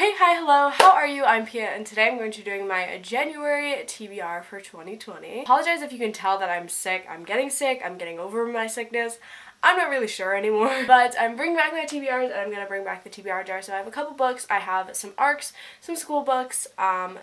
Hey, hi, hello, how are you? I'm Pia, and today I'm going to be doing my January TBR for 2020. Apologize if you can tell that I'm sick. I'm getting over my sickness. I'm not really sure anymore, but I'm bringing back my TBRs, and I'm going to bring back the TBR jar. So I have a couple books. I have some ARCs, some school books,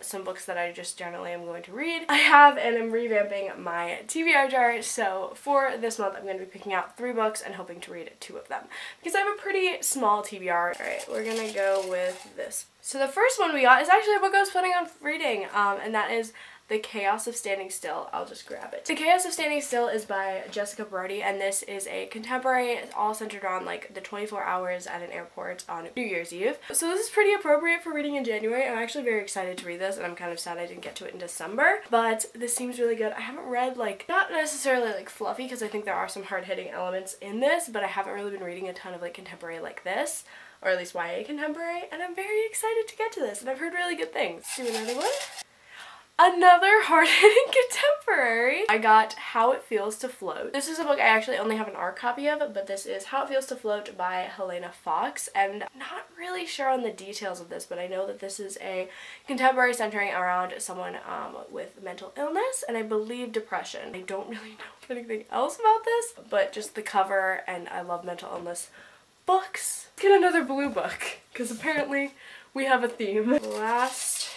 some books that I just generally am going to read. I have, and I'm revamping my TBR jar, so for this month I'm going to be picking out 3 books and hoping to read 2 of them, because I have a pretty small TBR. Alright, we're going to go with this. So the first one we got is actually a book I was planning on reading, and that is The Chaos of Standing Still. I'll just grab it. The Chaos of Standing Still is by Jessica Brody, and this is a contemporary, all centered on like the 24 hours at an airport on New Year's Eve. So this is pretty appropriate for reading in January. I'm actually very excited to read this, and I'm kind of sad I didn't get to it in December, but this seems really good. I haven't read not necessarily like fluffy, because I think there are some hard-hitting elements in this, but I haven't really been reading a ton of like contemporary like this, or at least YA contemporary, and I'm very excited to get to this, and I've heard really good things. Do another one. Another hard-hitting contemporary. I got How It Feels to Float. This is a book I actually only have an ARC copy of, but this is How It Feels to Float by Helena Fox, and I'm not really sure on the details of this, but I know that this is a contemporary centering around someone with mental illness, and I believe depression. I don't really know anything else about this, but just the cover, and I love mental illness books. Let's get another blue book, because apparently we have a theme. Last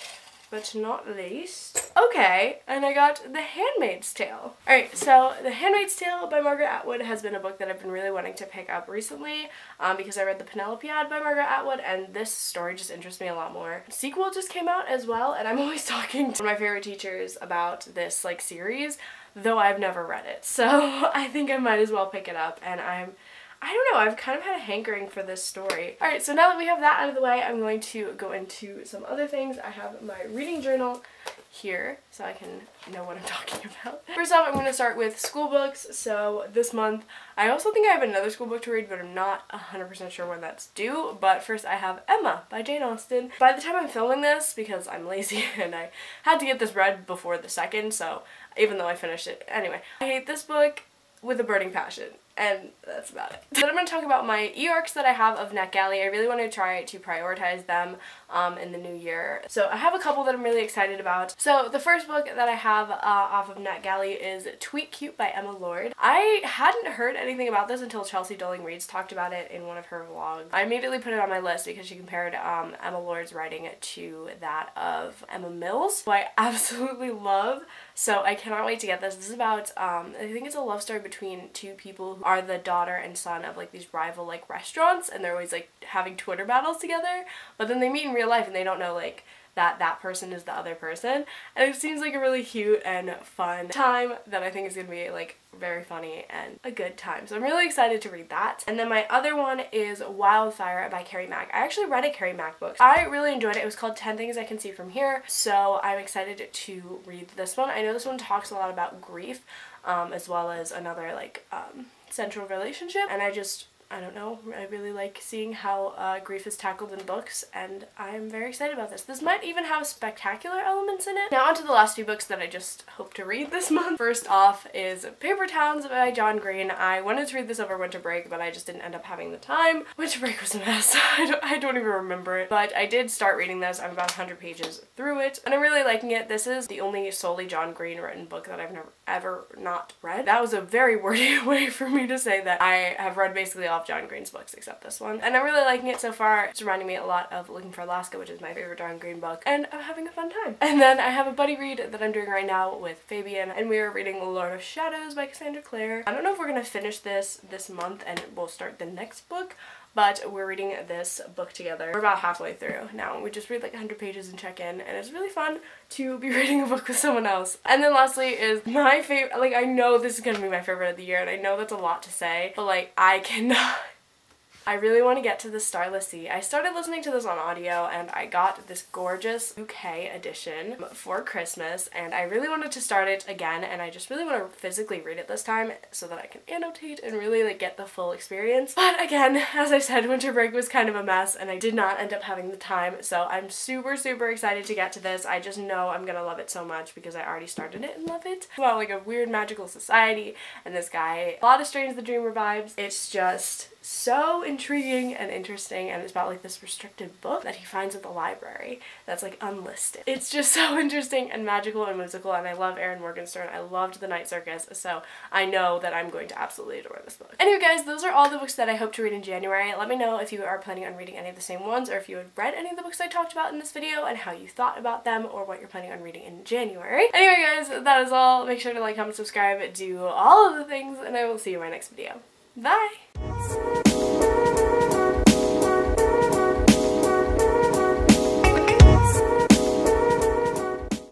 but not least. Okay, and I got The Handmaid's Tale. Alright, so The Handmaid's Tale by Margaret Atwood has been a book that I've been really wanting to pick up recently, because I read The Penelopiad by Margaret Atwood, and this story just interests me a lot more. The sequel just came out as well, and I'm always talking to my favorite teachers about this series, though I've never read it. So I think I might as well pick it up, and I don't know, I've kind of had a hankering for this story. Alright, so now that we have that out of the way, I'm going to go into some other things. I have my reading journal here, so I can know what I'm talking about. First off, I'm going to start with school books. So this month, I also think I have another school book to read, but I'm not 100% sure when that's due. But first I have Emma by Jane Austen. By the time I'm filming this, because I'm lazy and I had to get this read before the second, so even though I finished it. Anyway, I hate this book with a burning passion, and that's about it. Then I'm going to talk about my e-arcs that I have of NetGalley. I really want to try to prioritize them in the new year. So I have a couple that I'm really excited about. So the first book that I have off of NetGalley is Tweet Cute by Emma Lord. I hadn't heard anything about this until Chelsea Dolling Reads talked about it in one of her vlogs. I immediately put it on my list because she compared Emma Lord's writing to that of Emma Mills, who I absolutely love. So I cannot wait to get this. This is about, I think it's a love story between 2 people who are the daughter and son of these rival restaurants, and they're always having Twitter battles together, but then they meet in real life and they don't know that person is the other person, and it seems like a really cute and fun time that I think is gonna be very funny and a good time. So I'm really excited to read that. And then my other one is Wildfire by Carrie Mack. I actually read a Carrie Mack book. I really enjoyed it. It was called 10 Things I Can See From Here, so I'm excited to read this one. I know this one talks a lot about grief, as well as another central relationship, and I don't know, I really like seeing how grief is tackled in books, and I'm very excited about this. This might even have spectacular elements in it. Now on to the last few books that I just hope to read this month. First off is Paper Towns by John Green. I wanted to read this over winter break, but I just didn't end up having the time. Winter break was a mess. I don't even remember it. But I did start reading this. I'm about 100 pages through it, and I'm really liking it. This is the only solely John Green written book that I've never ever not read. That was a very wordy way for me to say that I have read basically all of John Green's books except this one, and I'm really liking it so far. It's reminding me a lot of Looking for Alaska, which is my favorite John Green book, and I'm having a fun time. And then I have a buddy read that I'm doing right now with Fabian, and we are reading Lord of Shadows by Cassandra Clare. I don't know if we're gonna finish this month and we'll start the next book, but we're reading this book together. We're about halfway through now. We just read 100 pages and check in, and it's really fun to be reading a book with someone else. And then lastly is my favorite, I know this is gonna be my favorite of the year, and I know that's a lot to say, but I cannot. I really want to get to the Starless Sea. I started listening to this on audio, and I got this gorgeous UK edition for Christmas, and I really wanted to start it again, and I just really want to physically read it this time so that I can annotate and really get the full experience. But again, as I said, winter break was kind of a mess, and I did not end up having the time, so I'm super excited to get to this. I just know I'm gonna love it so much because I already started it and love it. Well, a weird magical society, and this guy, a lot of Strange the Dreamer vibes. It's just so intriguing and interesting, and it's about like this restricted book that he finds at the library that's like unlisted. It's just so interesting and magical and whimsical, and I love Erin Morgenstern. I loved The Night Circus, so I know that I'm going to absolutely adore this book. Anyway guys, those are all the books that I hope to read in January. Let me know if you are planning on reading any of the same ones, or if you had read any of the books I talked about in this video and how you thought about them, or what you're planning on reading in January. Anyway guys, that is all. Make sure to like, comment, subscribe, do all of the things, and I will see you in my next video. Bye!